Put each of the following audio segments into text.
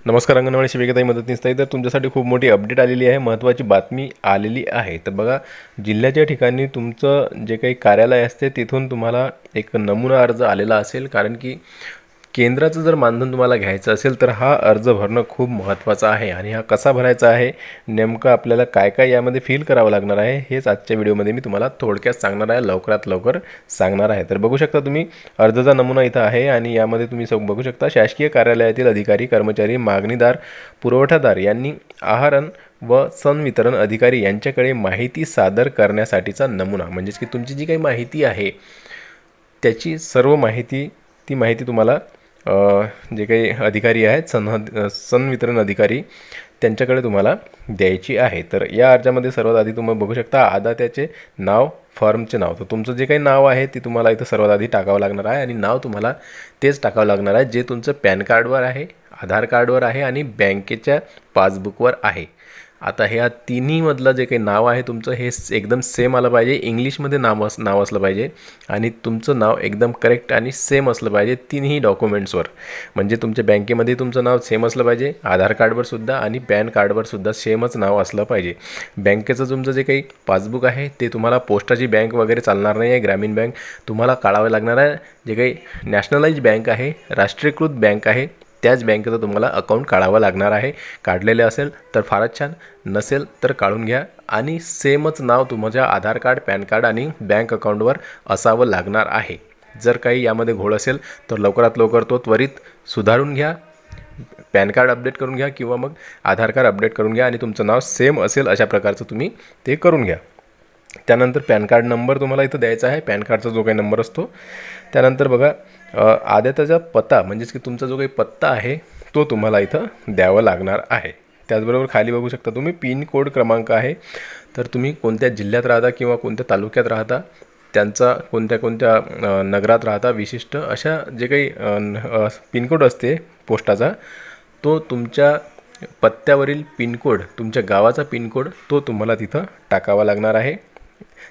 नमस्कार. अंगणवाडी सेविकाताई मदतनीस तर तुमच्यासाठी खूप मोठी अपडेट आलेली आहे, महत्त्वाची बातमी आलेली आहे. तर बघा, जिल्ह्याच्या ठिकाणी तुमचं जे काही कार्यालय असते तिथून तुम्हाला एक नमुना अर्ज आलेला असेल, कारण की केंद्राचं जर मानधन तुम्हाला घ्यायचं असेल तर हा अर्ज भरणं खूप महत्त्वाचं आहे. आणि हा कसा भरायचा आहे, नेमकं आपल्याला काय काय यामध्ये फिल करावं लागणार आहे, हेच आजच्या व्हिडिओमध्ये मी तुम्हाला थोडक्यात सांगणार आहे, लवकरात लवकर सांगणार आहे. तर बघू शकता तुम्ही अर्जाचा नमुना इथं आहे आणि यामध्ये तुम्ही बघू शकता शासकीय कार्यालयातील अधिकारी, कर्मचारी, मागणीदार, पुरवठादार यांनी आहारण व संवितरण अधिकारी यांच्याकडे माहिती सादर करण्यासाठीचा नमुना, म्हणजेच की तुमची जी काही माहिती आहे त्याची सर्व माहिती, ती माहिती तुम्हाला जे काही अधिकारी आहेत, संवितरण अधिकारी, त्यांच्याकडे तुम्हाला द्यायची आहे. तर या अर्जामध्ये सर्वात आधी तुम्ही बघू शकता आदात्याचे नाव, फॉर्मचे नाव. तर तुमचं जे काही नाव आहे ते तुम्हाला इथं सर्वात आधी टाकावं लागणार आहे आणि नाव तुम्हाला तेच टाकावं लागणार आहे जे तुमचं पॅन कार्डवर आहे, आधार कार्डवर आहे आणि बँकेच्या पासबुकवर आहे. आता ह्या तिन्हीमधलं जे काही नाव आहे तुमचं हे एकदम सेम आलं पाहिजे, इंग्लिशमध्ये नाव असलं पाहिजे आणि तुमचं नाव एकदम करेक्ट आणि सेम असलं पाहिजे तिन्ही डॉक्युमेंट्सवर. म्हणजे तुमच्या बँकेमध्ये तुमचं नाव सेम असलं पाहिजे, आधार कार्डवर सुद्धा आणि पॅन कार्डवर सुद्धा सेमच नाव असलं पाहिजे. बँकेचं तुमचं जे काही पासबुक आहे ते तुम्हाला पोस्टाची बँक वगैरे चालणार नाही आहे, ग्रामीण बँक तुम्हाला काढावं लागणार आहे. जे काही नॅशनलाइज बँक आहे, राष्ट्रीयकृत बँक आहे, त्याच बँकेचं तुम्हाला अकाउंट काढावं लागणार आहे. काढलेले असेल तर फारच छान, नसेल तर काढून घ्या आणि सेमच नाव तुमच्या आधार कार्ड, पॅन कार्ड आणि बँक अकाउंटवर असावं लागणार आहे. जर काही यामध्ये घोळ असेल तर लवकरात लवकर तो त्वरित सुधारून घ्या, पॅन कार्ड अपडेट करून घ्या किंवा मग आधार कार्ड अपडेट करून घ्या आणि तुमचं नाव सेम असेल अशा प्रकारचं तुम्ही ते करून घ्या. त्यानंतर पॅन कार्ड नंबर तुम्हाला इथं द्यायचा आहे, पॅन कार्डचा जो काही नंबर असतो. त्यानंतर बघा, आद्याचा पत्ता, म्हणजेच की तुमचा जो काही पत्ता आहे तो तुम्हाला इथं द्यावा लागणार आहे. त्याचबरोबर खाली बघू शकता तुम्ही पिन कोड क्रमांक आहे. तर तुम्ही कोणत्या जिल्ह्यात राहता किंवा कोणत्या तालुक्यात राहता, त्यांचा कोणत्या नगरात राहता, विशिष्ट अशा जे काही पिनकोड असते पोस्टाचा, तो तुमच्या पत्त्यावरील पिनकोड, तुमच्या गावाचा पिनकोड, तो तुम्हाला तिथं टाकावा लागणार आहे.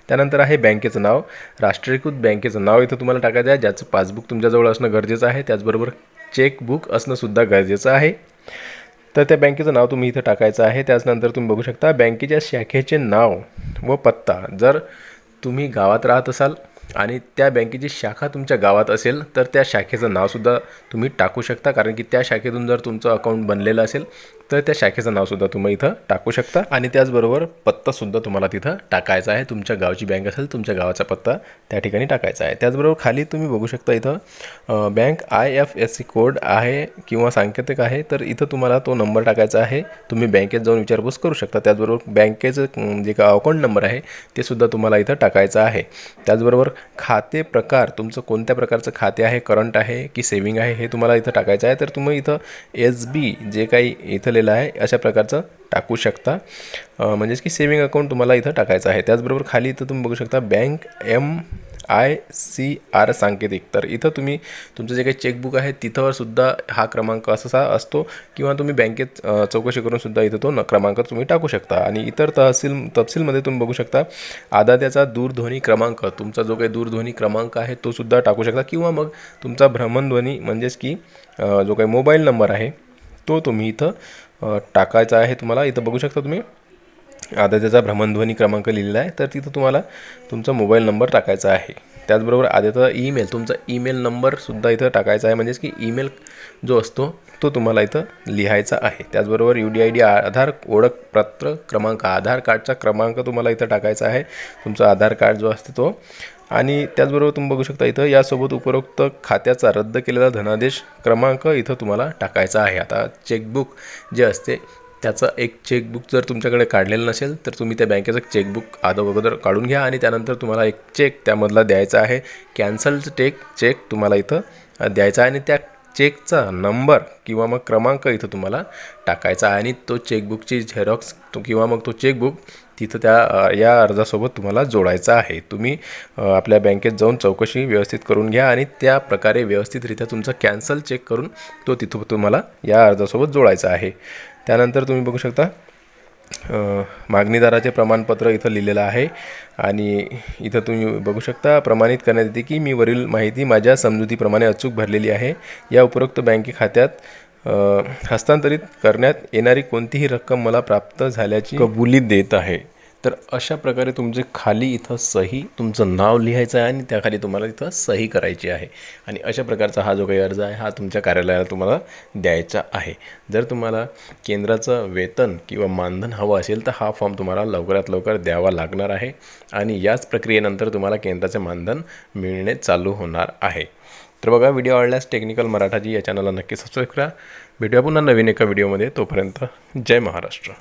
त्यानंतर आहे बँकेचं नाव, राष्ट्रीयकृत बँकेचं नाव इथं तुम्हाला टाकायचं आहे, ज्याचं पासबुक तुमच्याजवळ असणं गरजेचं आहे. त्याचबरोबर चेकबुक असणंसुद्धा गरजेचं आहे. तर त्या बँकेचं नाव तुम्ही इथं टाकायचं आहे. त्याचनंतर तुम्ही बघू शकता बँकेच्या शाखेचे नाव व पत्ता. जर तुम्ही गावात राहत असाल आणि त्या बँकेची शाखा तुमच्या गावात असेल तर त्या शाखेचं नावसुद्धा तुम्ही टाकू शकता, कारण की त्या शाखेतून जर तुमचं अकाउंट बनलेलं असेल तर त्या शाखेचं नावसुद्धा तुम्ही इथं टाकू शकता. आणि त्याचबरोबर पत्तासुद्धा तुम्हाला तिथं टाकायचा आहे. तुमच्या गावची बँक असेल, तुमच्या गावाचा पत्ता त्या ठिकाणी टाकायचा आहे. त्याचबरोबर खाली तुम्ही बघू शकता इथं बँक IFSC कोड आहे किंवा सांकेतिक आहे, तर इथं तुम्हाला तो नंबर टाकायचा आहे. तुम्ही बँकेत जाऊन विचारपूस करू शकता. त्याचबरोबर बँकेचं जे का अकाउंट नंबर आहे ते सुद्धा तुम्हाला इथं टाकायचं आहे. त्याचबरोबर खाते प्रकार, तुमचं कोणत्या प्रकारचं खाते आहे, करंट आहे की सेविंग आहे, हे तुम्हाला इथं टाकायचं आहे. तर तुम्ही इथं SB जे काही इथं लिहिलं आहे अशा प्रकारचं टाकू शकता, म्हणजेच की सेविंग अकाउंट तुम्हाला इथं टाकायचं आहे. त्याचबरोबर खाली इथं तुम्ही बघू शकता बँक MICR सांकेतिक. तर इथं तुम्ही तुमचं जे काही चेकबुक आहे तिथंवर सुद्धा हा क्रमांक असा असतो किंवा तुम्ही बँकेत चौकशी करून सुद्धा इथं तो क्रमांक तुम्ही टाकू शकता. आणि इतर तपशीलमध्ये तुम्ही बघू शकता आदात्याचा दूरध्वनी क्रमांक, तुमचा जो काही दूरध्वनी क्रमांक आहे तो सुद्धा टाकू शकता किंवा मग तुमचा भ्रमणध्वनी, म्हणजेच की जो काही मोबाईल नंबर आहे तो तुम्ही इथं टाकायचा आहे. तुम्हाला इथं बघू शकता तुम्ही आदात्याचा भ्रमणध्वनी क्रमांक लिहिलेला आहे, तर तिथं तुम्हाला तुमचा मोबाईल नंबर टाकायचा आहे. त्याचबरोबर आदात्याचा ईमेल, तुमचा ईमेल नंबरसुद्धा इथं टाकायचा आहे, म्हणजेच की ईमेल जो असतो तो तुम्हाला इथं लिहायचा आहे. त्याचबरोबर UDID आधार ओळखपत्र क्रमांक, आधार कार्डचा क्रमांक तुम्हाला इथं टाकायचा आहे, तुमचा आधार कार्ड जो असतो तो. आणि त्याचबरोबर तुम्ही बघू शकता इथं यासोबत उपरोक्त खात्याचा रद्द केलेला धनादेश क्रमांक इथं तुम्हाला टाकायचा आहे. आता चेकबुक जे असते त्याचं एक चेकबुक जर तुमच्याकडे काढलेलं नसेल तर तुम्ही त्या बँकेचं चेकबुक अगोदर काढून घ्या आणि त्यानंतर तुम्हाला एक चेक त्यामधला द्यायचा आहे. कॅन्सल्ड चेक तुम्हाला इथं द्यायचा आहे आणि त्या चेकचा नंबर किंवा मग क्रमांक इथं तुम्हाला टाकायचा आहे आणि तो चेकबुकची झेरॉक्स किंवा मग तो चेकबुक तिथं या अर्जासोबत तुम्हाला जोडायचा आहे. तुम्ही आपल्या बँकेत जाऊन चौकशी व्यवस्थित करून घ्या आणि त्या प्रकारे व्यवस्थितरित्या तुमचा कॅन्सल चेक करून तो तिथं तुम्हाला या अर्जासोबत जोडायचा आहे. त्यानंतर तुम्ही बघू शकता मागणीदाराचे प्रमाणपत्र इथं लिहिलेलं आहे आणि इथं तुम्ही बघू शकता प्रमाणित करण्यात येते की मी वरील माहिती माझ्या समजुतीप्रमाणे अचूक भरलेली आहे. या उपरोक्त बँके खात्यात हस्तांतरित करण्यात येणारी कोणतीही रक्कम मला प्राप्त झाल्याची कबुली देत आहे. तर अशा प्रकारे तुमचे खाली इथं सही तुमचं नाव लिहायचं आहे आणि त्याखाली तुम्हाला इथं सही करायची आहे. आणि अशा प्रकारचा हा जो काही अर्ज आहे हा तुमच्या कार्यालयाला तुम्हाला द्यायचा आहे. जर तुम्हाला केंद्राचं वेतन किंवा मानधन हवं असेल तर हा फॉर्म तुम्हाला लवकरात लवकर द्यावा लागणार आहे आणि याच प्रक्रियेनंतर तुम्हाला केंद्राचे मानधन मिळणे चालू होणार आहे. तर बघा, व्हिडिओ आवडल्यास टेक्निकल मराठाजी या चॅनलला नक्की सबस्क्राईब करा. भेटूया पुन्हा नवीन एका व्हिडिओमध्ये. तोपर्यंत जय महाराष्ट्र.